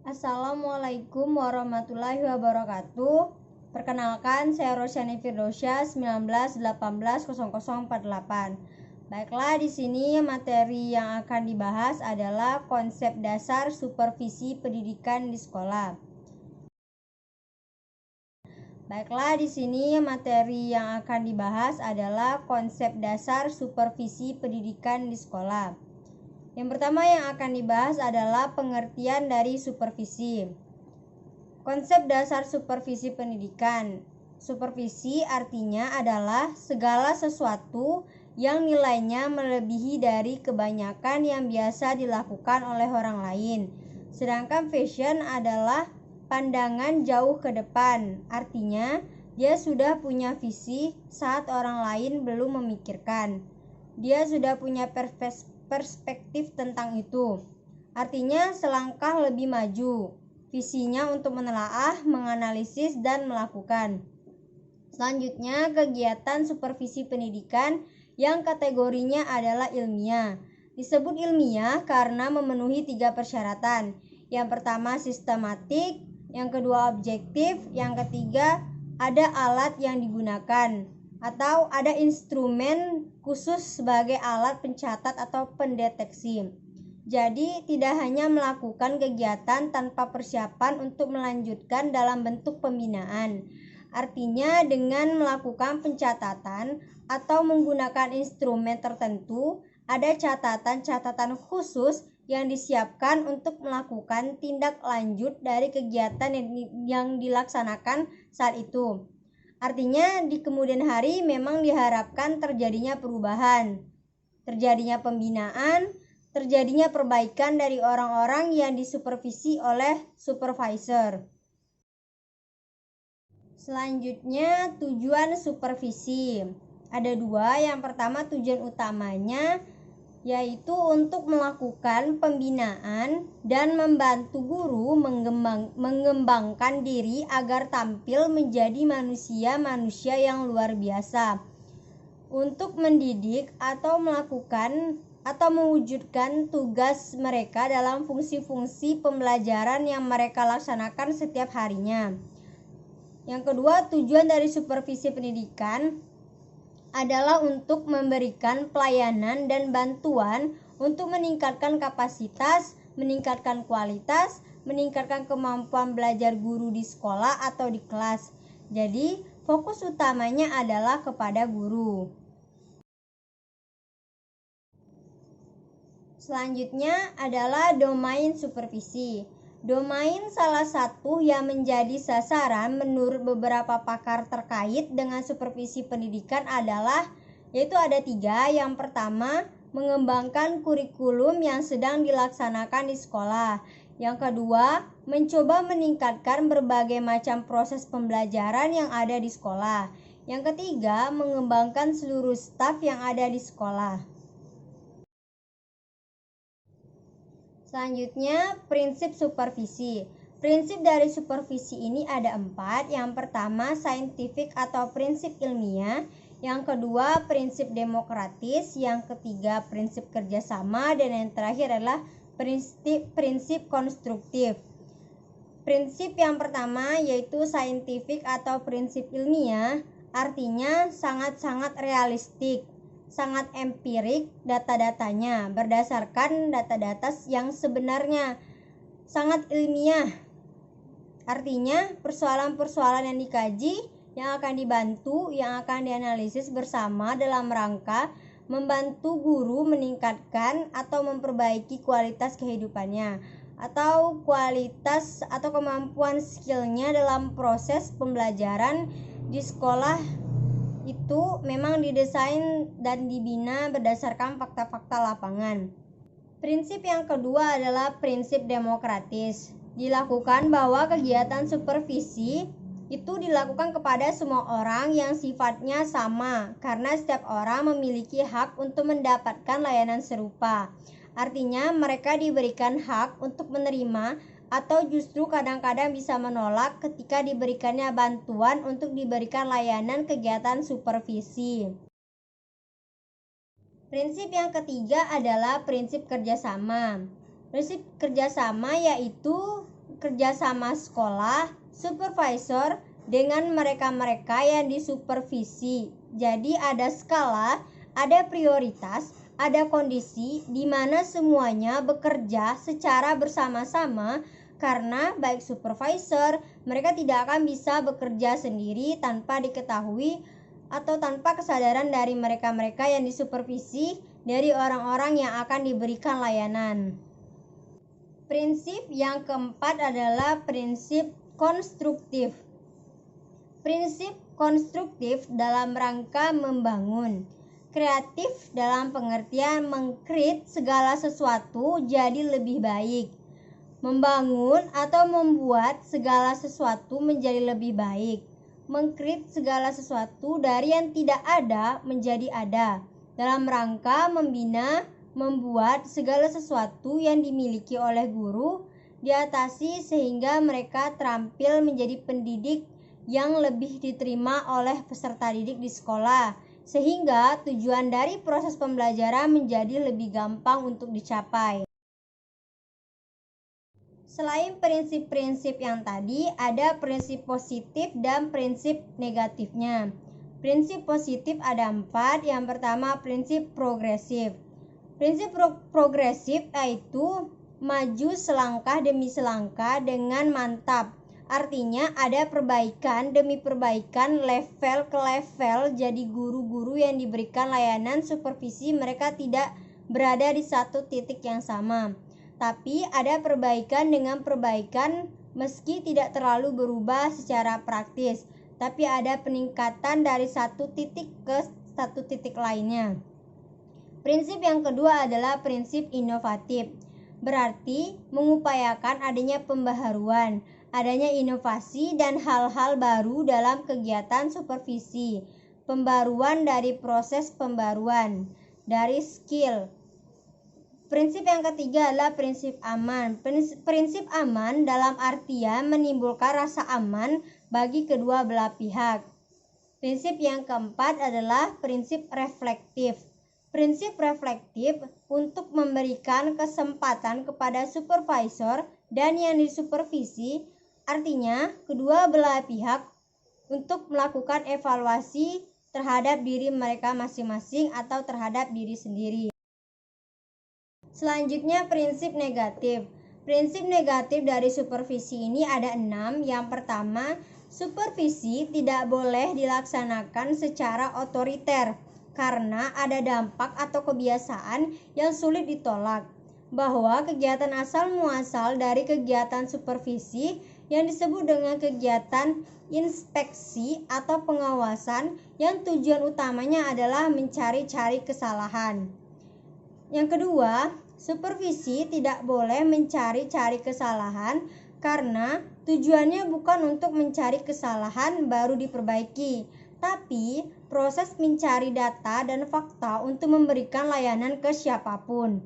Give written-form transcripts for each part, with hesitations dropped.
Assalamualaikum warahmatullahi wabarakatuh. Perkenalkan, saya Rosyani Firdosya 19180048. Baiklah, di sini materi yang akan dibahas adalah konsep dasar supervisi pendidikan di sekolah. Baiklah, di sini materi yang akan dibahas adalah konsep dasar supervisi pendidikan di sekolah. Yang pertama yang akan dibahas adalah pengertian dari supervisi. Konsep dasar supervisi pendidikan. Supervisi artinya adalah segala sesuatu yang nilainya melebihi dari kebanyakan yang biasa dilakukan oleh orang lain. Sedangkan vision adalah pandangan jauh ke depan. Artinya, dia sudah punya visi saat orang lain belum memikirkan. Dia sudah punya perspektif tentang itu. Artinya selangkah lebih maju. Visinya untuk menelaah, menganalisis, dan melakukan. Selanjutnya, kegiatan supervisi pendidikan yang kategorinya adalah ilmiah. Disebut ilmiah karena memenuhi 3 persyaratan. Yang pertama sistematik, yang kedua objektif, yang ketiga ada alat yang digunakan atau ada instrumen khusus sebagai alat pencatat atau pendeteksi. Jadi tidak hanya melakukan kegiatan tanpa persiapan untuk melanjutkan dalam bentuk pembinaan. Artinya dengan melakukan pencatatan atau menggunakan instrumen tertentu, ada catatan-catatan khusus yang disiapkan untuk melakukan tindak lanjut dari kegiatan yang dilaksanakan saat itu. Artinya di kemudian hari memang diharapkan terjadinya perubahan, terjadinya pembinaan, terjadinya perbaikan dari orang-orang yang disupervisi oleh supervisor. Selanjutnya tujuan supervisi. Ada 2, yang pertama tujuan utamanya yaitu untuk melakukan pembinaan dan membantu guru mengembangkan diri agar tampil menjadi manusia yang luar biasa. Untuk mendidik atau melakukan atau mewujudkan tugas mereka dalam fungsi-fungsi pembelajaran yang mereka laksanakan setiap harinya. Yang kedua, tujuan dari supervisi pendidikan adalah untuk memberikan pelayanan dan bantuan untuk meningkatkan kapasitas, meningkatkan kualitas, meningkatkan kemampuan belajar guru di sekolah atau di kelas. Jadi, fokus utamanya adalah kepada guru. Selanjutnya adalah domain supervisi. Domain salah satu yang menjadi sasaran menurut beberapa pakar terkait dengan supervisi pendidikan adalah yaitu ada 3. Yang pertama, mengembangkan kurikulum yang sedang dilaksanakan di sekolah. Yang kedua, mencoba meningkatkan berbagai macam proses pembelajaran yang ada di sekolah. Yang ketiga, mengembangkan seluruh staf yang ada di sekolah. Selanjutnya, prinsip supervisi. Prinsip dari supervisi ini ada 4. Yang pertama, saintifik atau prinsip ilmiah. Yang kedua, prinsip demokratis. Yang ketiga, prinsip kerjasama. Dan yang terakhir adalah prinsip konstruktif. Prinsip yang pertama yaitu saintifik atau prinsip ilmiah, artinya sangat-sangat realistik, sangat empirik data-datanya, berdasarkan data-data yang sebenarnya, sangat ilmiah. Artinya persoalan-persoalan yang dikaji, yang akan dibantu, yang akan dianalisis bersama dalam rangka membantu guru meningkatkan atau memperbaiki kualitas kehidupannya atau kualitas atau kemampuan skillnya dalam proses pembelajaran di sekolah. Itu memang didesain dan dibina berdasarkan fakta-fakta lapangan. Prinsip yang kedua adalah prinsip demokratis. Dilakukan bahwa kegiatan supervisi itu dilakukan kepada semua orang yang sifatnya sama, karena setiap orang memiliki hak untuk mendapatkan layanan serupa. Artinya mereka diberikan hak untuk menerima atau justru kadang-kadang bisa menolak ketika diberikannya bantuan untuk diberikan layanan kegiatan supervisi. Prinsip yang ketiga adalah prinsip kerjasama. Prinsip kerjasama yaitu kerjasama sekolah, supervisor, dengan mereka-mereka yang disupervisi. Jadi ada skala, ada prioritas, ada kondisi di mana semuanya bekerja secara bersama-sama, karena baik supervisor, mereka tidak akan bisa bekerja sendiri tanpa diketahui atau tanpa kesadaran dari mereka-mereka yang disupervisi, dari orang-orang yang akan diberikan layanan. Prinsip yang keempat adalah prinsip konstruktif. Prinsip konstruktif dalam rangka membangun. Kreatif dalam pengertian meng-create segala sesuatu jadi lebih baik. Membangun atau membuat segala sesuatu menjadi lebih baik. Meng-create segala sesuatu dari yang tidak ada menjadi ada. Dalam rangka membina, membuat segala sesuatu yang dimiliki oleh guru diatasi sehingga mereka terampil menjadi pendidik yang lebih diterima oleh peserta didik di sekolah, sehingga tujuan dari proses pembelajaran menjadi lebih gampang untuk dicapai. Selain prinsip-prinsip yang tadi, ada prinsip positif dan prinsip negatifnya. Prinsip positif ada 4. Yang pertama, prinsip progresif. Prinsip progresif yaitu maju selangkah demi selangkah dengan mantap. Artinya ada perbaikan demi perbaikan, level ke level. Jadi guru-guru yang diberikan layanan supervisi mereka tidak berada di satu titik yang sama, tapi ada perbaikan dengan perbaikan meski tidak terlalu berubah secara praktis, tapi ada peningkatan dari satu titik ke satu titik lainnya. Prinsip yang kedua adalah prinsip inovatif. Berarti mengupayakan adanya pembaharuan, adanya inovasi dan hal-hal baru dalam kegiatan supervisi. Pembaruan dari proses pembaruan, dari skill. Prinsip yang ketiga adalah prinsip aman. Prinsip aman dalam artian menimbulkan rasa aman bagi kedua belah pihak. Prinsip yang keempat adalah prinsip reflektif. Prinsip reflektif untuk memberikan kesempatan kepada supervisor dan yang disupervisi, artinya kedua belah pihak untuk melakukan evaluasi terhadap diri mereka masing-masing atau terhadap diri sendiri. Selanjutnya prinsip negatif. Prinsip negatif dari supervisi ini ada 6. Yang pertama, supervisi tidak boleh dilaksanakan secara otoriter karena ada dampak atau kebiasaan yang sulit ditolak. Bahwa kegiatan asal muasal dari kegiatan supervisi yang disebut dengan kegiatan inspeksi atau pengawasan yang tujuan utamanya adalah mencari-cari kesalahan. Yang kedua, supervisi tidak boleh mencari-cari kesalahan karena tujuannya bukan untuk mencari kesalahan baru diperbaiki, tapi proses mencari data dan fakta untuk memberikan layanan ke siapapun.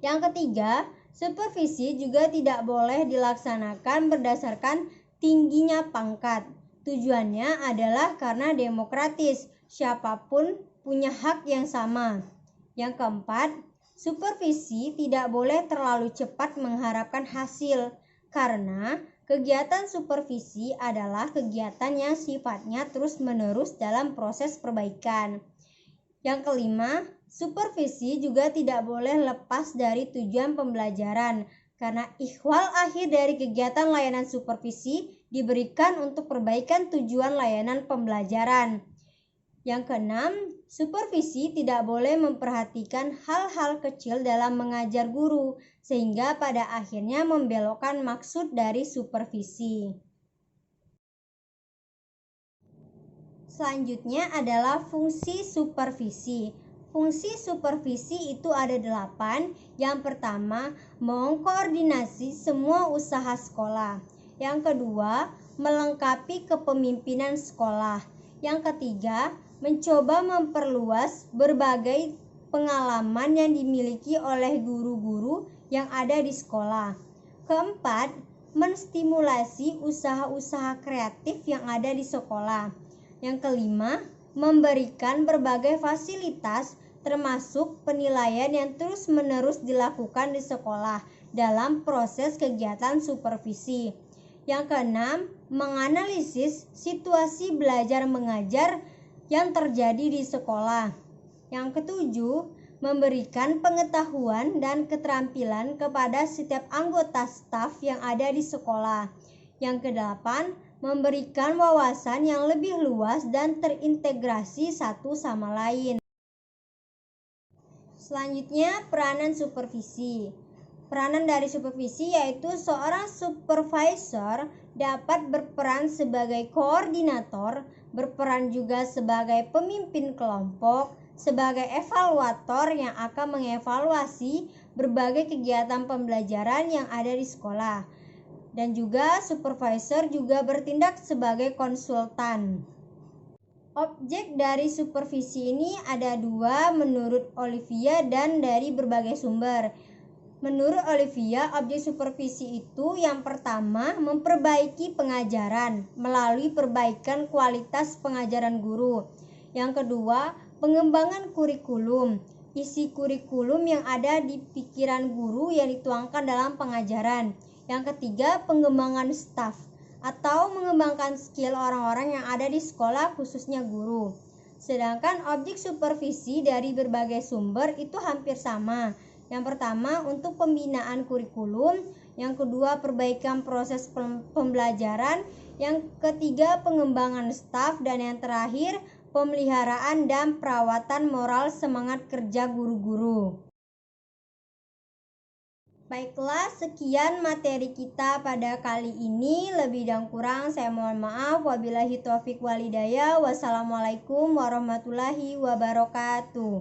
Yang ketiga, supervisi juga tidak boleh dilaksanakan berdasarkan tingginya pangkat. Tujuannya adalah karena demokratis, siapapun punya hak yang sama. Yang keempat, supervisi tidak boleh terlalu cepat mengharapkan hasil karena kegiatan supervisi adalah kegiatan yang sifatnya terus-menerus dalam proses perbaikan. Yang kelima, supervisi juga tidak boleh lepas dari tujuan pembelajaran karena ikhwal akhir dari kegiatan layanan supervisi diberikan untuk perbaikan tujuan layanan pembelajaran. Yang keenam, supervisi tidak boleh memperhatikan hal-hal kecil dalam mengajar guru, sehingga pada akhirnya membelokkan maksud dari supervisi. Selanjutnya adalah fungsi supervisi. Fungsi supervisi itu ada 8. Yang pertama, mengkoordinasi semua usaha sekolah. Yang kedua, melengkapi kepemimpinan sekolah. Yang ketiga, mencoba memperluas berbagai pengalaman yang dimiliki oleh guru-guru yang ada di sekolah. Keempat, menstimulasi usaha-usaha kreatif yang ada di sekolah. Yang kelima, memberikan berbagai fasilitas termasuk penilaian yang terus-menerus dilakukan di sekolah dalam proses kegiatan supervisi. Yang keenam, menganalisis situasi belajar mengajar yang terjadi di sekolah. Yang ketujuh, memberikan pengetahuan dan keterampilan kepada setiap anggota staf yang ada di sekolah. Yang kedelapan, memberikan wawasan yang lebih luas dan terintegrasi satu sama lain. Selanjutnya, peranan supervisi. Peranan dari supervisi yaitu seorang supervisor dapat berperan sebagai koordinator, berperan juga sebagai pemimpin kelompok, sebagai evaluator yang akan mengevaluasi berbagai kegiatan pembelajaran yang ada di sekolah. Dan juga supervisor juga bertindak sebagai konsultan. Objek dari supervisi ini ada dua menurut Olivia dan dari berbagai sumber. Menurut Olivia, objek supervisi itu yang pertama memperbaiki pengajaran melalui perbaikan kualitas pengajaran guru. Yang kedua, pengembangan kurikulum, isi kurikulum yang ada di pikiran guru yang dituangkan dalam pengajaran. Yang ketiga, pengembangan staf atau mengembangkan skill orang-orang yang ada di sekolah khususnya guru. Sedangkan objek supervisi dari berbagai sumber itu hampir sama. Yang pertama untuk pembinaan kurikulum, yang kedua perbaikan proses pembelajaran, yang ketiga pengembangan staf, dan yang terakhir pemeliharaan dan perawatan moral semangat kerja guru-guru. Baiklah, sekian materi kita pada kali ini. Lebih dan kurang saya mohon maaf. Wabillahi taufiq walhidayah. Wassalamualaikum warahmatullahi wabarakatuh.